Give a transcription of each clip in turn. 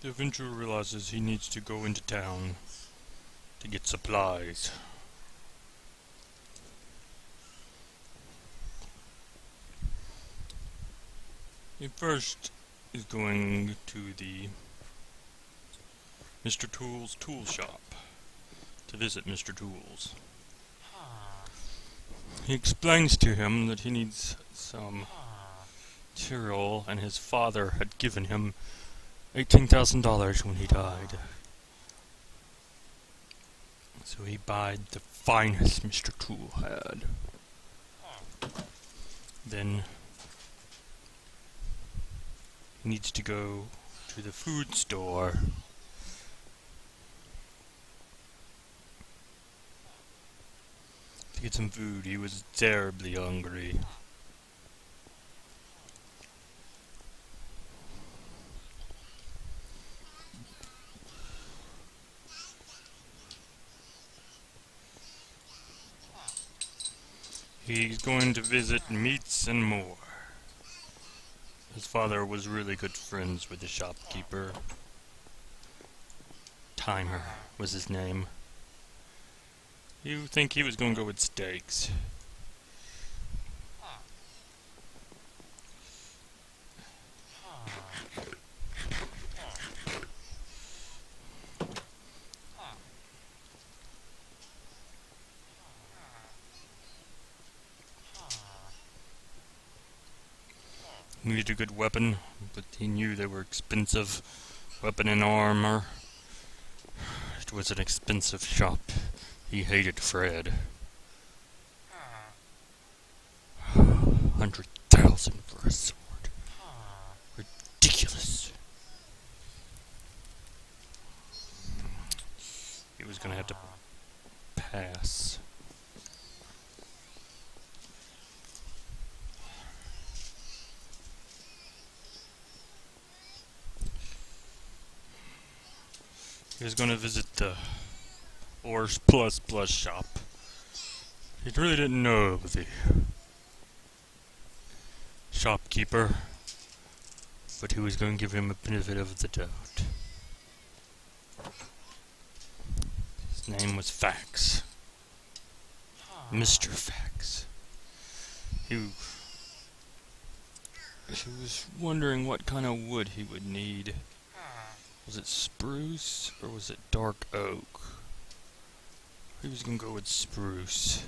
The adventurer realizes he needs to go into town to get supplies. He first is going to the Mr. Tool's tool shop to visit Mr. Tools. He explains to him that he needs some material, and his father had given him $18,000 when he died. So he buyed the finest Mr. Tool had. Then he needs to go to the food store to get some food. He was terribly hungry. He's going to visit Meats and More. His father was really good friends with the shopkeeper. Timer was his name. You think he was going to go with steaks. He needed a good weapon, but he knew they were expensive. Weapon and armor. It was an expensive shop. He hated Fred. 100,000 for a sword. Ridiculous. He was gonna have to pass. He was gonna visit the Ors Plus Plus shop. He really didn't know the shopkeeper, but he was going to give him a benefit of the doubt. His name was Fax. Mr. Fax. He was wondering what kind of wood he would need. Was it spruce or was it dark oak? He was gonna go with spruce.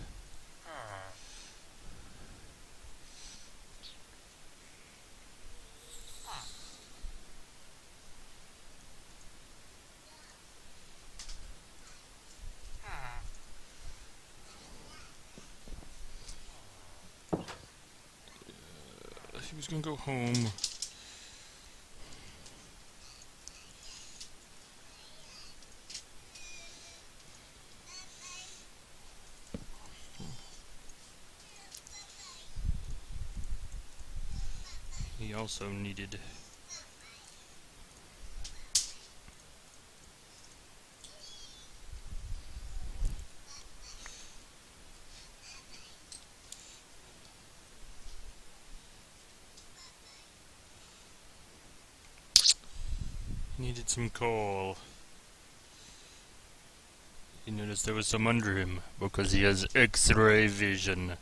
He was gonna go home. He also needed some coal. He noticed there was some under him because he has X-ray vision.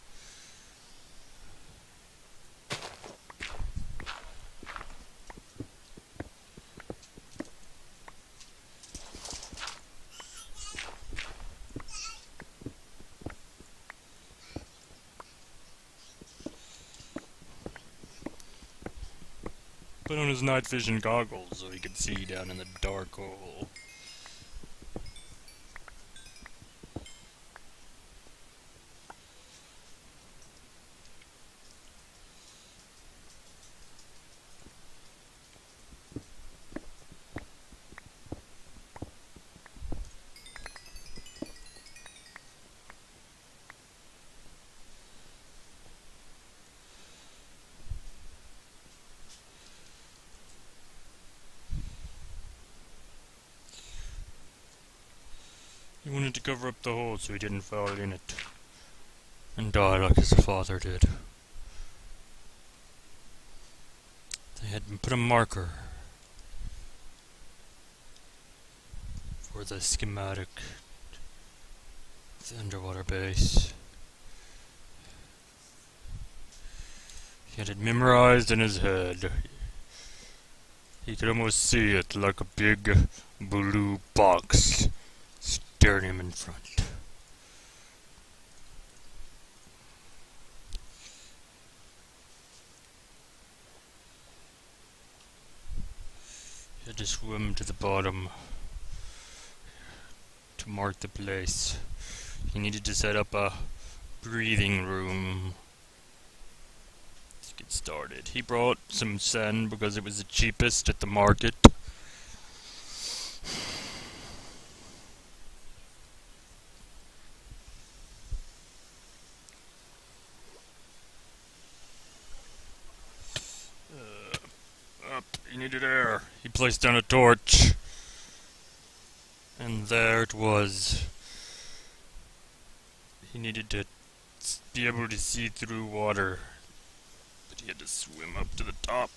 Put on his night vision goggles so he could see down in the dark hole. He wanted to cover up the hole so he didn't fall in it and die like his father did. They had put a marker for the schematic of the underwater base. He had it memorized in his head. He could almost see it like a big blue box staring him in front. He had to swim to the bottom to mark the place. He needed to set up a breathing room to get started. He brought some sand because it was the cheapest at the market. He needed air. He placed down a torch. And there it was. He needed to be able to see through water. But he had to swim up to the top.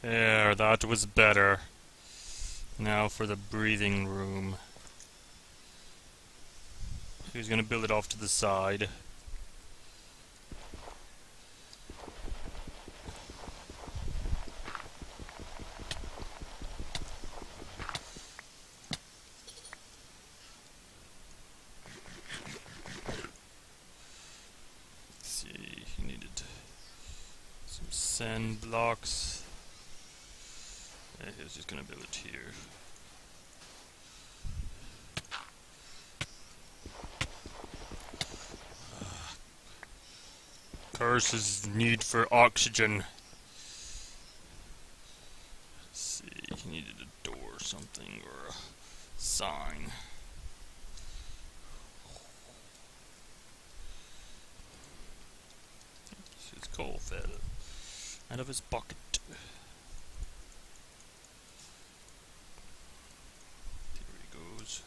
There, that was better. Now for the breathing room. He was gonna build it off to the side. He needed some sand blocks. He was just gonna build it here. Curse's need for oxygen. Let's see, he needed a door or something, or a sign. His coal fell out of his pocket. There he goes.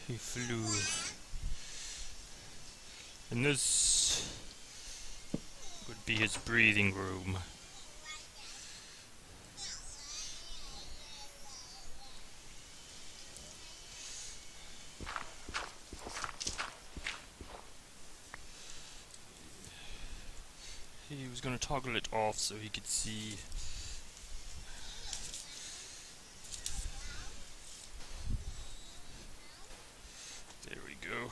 He flew. And this would be his breathing room. He was going to toggle it off so he could see. There we go.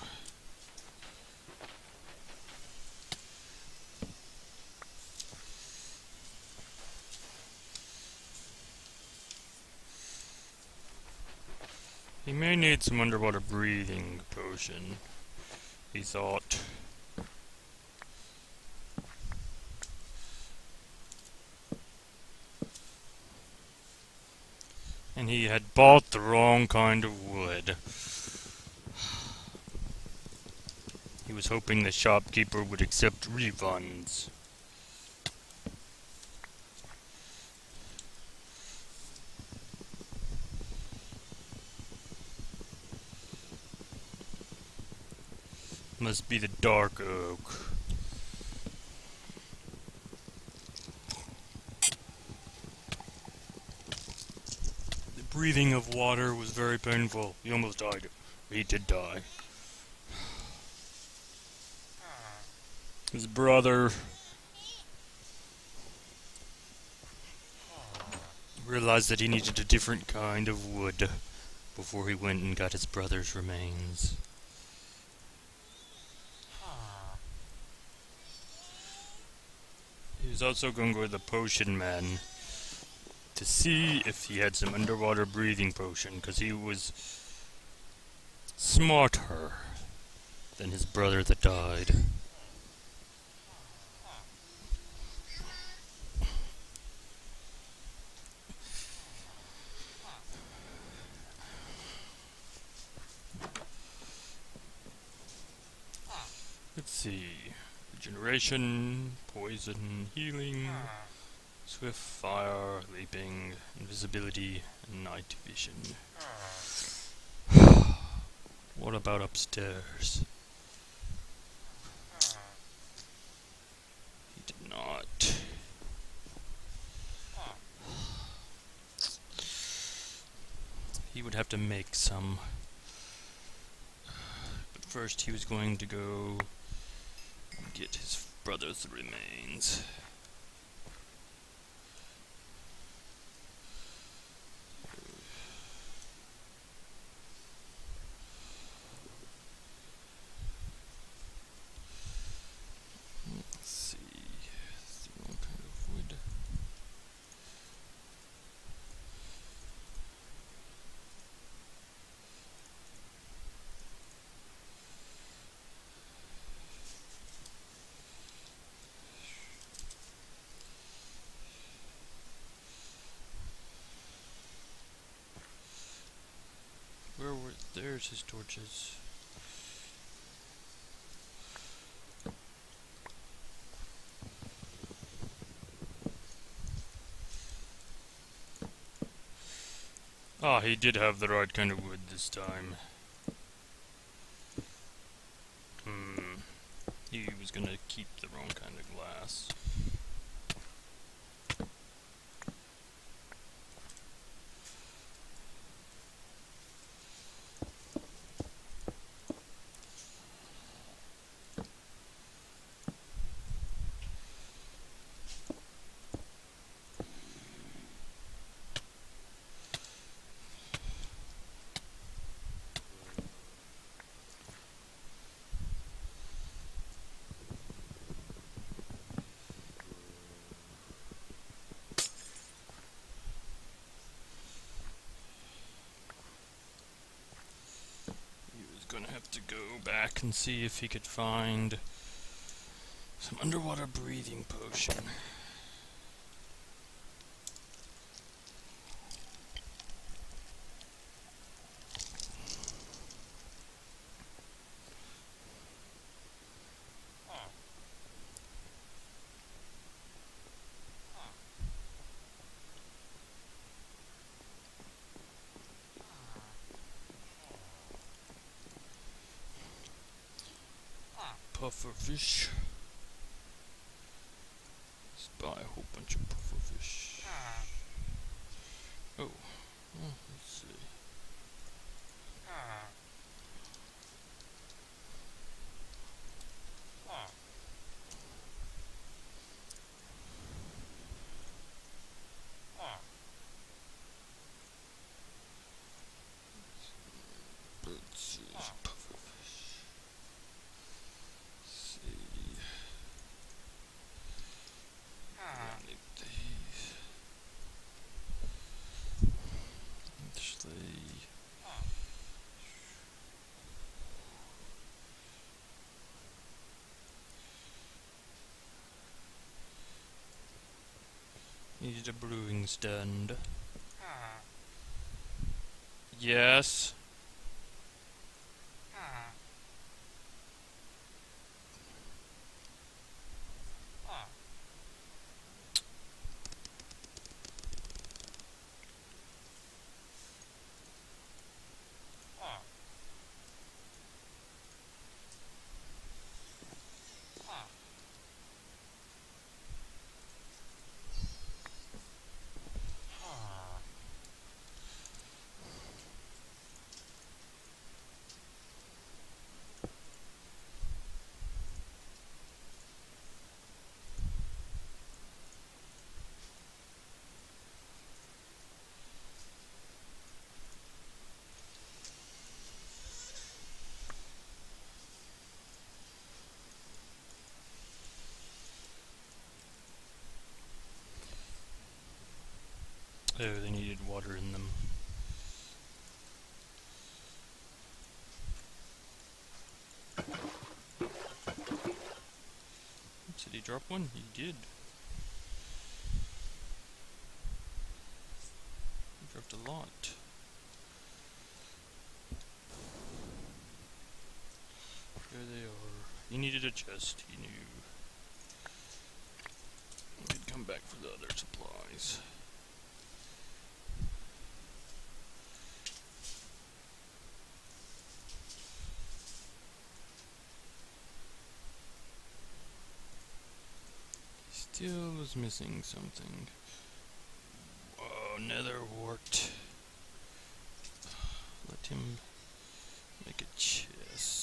He may need some underwater breathing potion, he thought. And he had bought the wrong kind of wood. He was hoping the shopkeeper would accept refunds. Must be the dark oak. The breathing of water was very painful. He almost died. He did die. His brother realized that he needed a different kind of wood before he went and got his brother's remains. He was also going to go to the potion man to see if he had some underwater breathing potion, because he was smarter than his brother that died. Let's see. Regeneration, poison, healing, swift fire, leaping, invisibility, and night vision. What about upstairs? He did not. He would have to make some. But first he was going to go get his brother's remains. Let's see. It's the wrong kind of wood. There's his torches. Ah, he did have the right kind of wood this time. He was gonna keep the wrong kind of glass. Gonna have to go back and see if he could find some underwater breathing potion. Pufferfish. Let's buy a whole bunch of pufferfish. Oh, let's see. Let's see, pufferfish. Needed a brewing stand. Yes. Oh, they needed water in them. Did he drop one? He did. He dropped a lot. There they are. He needed a chest, he knew. He'd come back for the other supplies. still was missing something. Whoa, nether wart. Let him make a chest.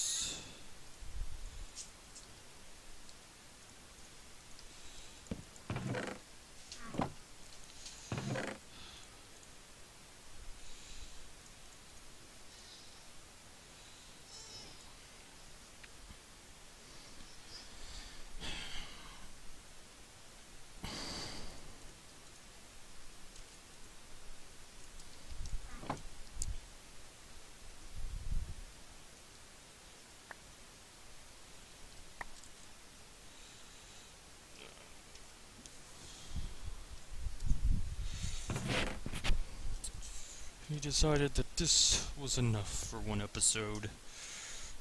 He decided that this was enough for one episode,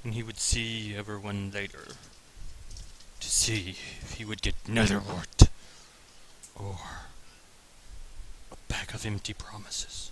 and he would see everyone later to see if he would get netherwort or a bag of empty promises.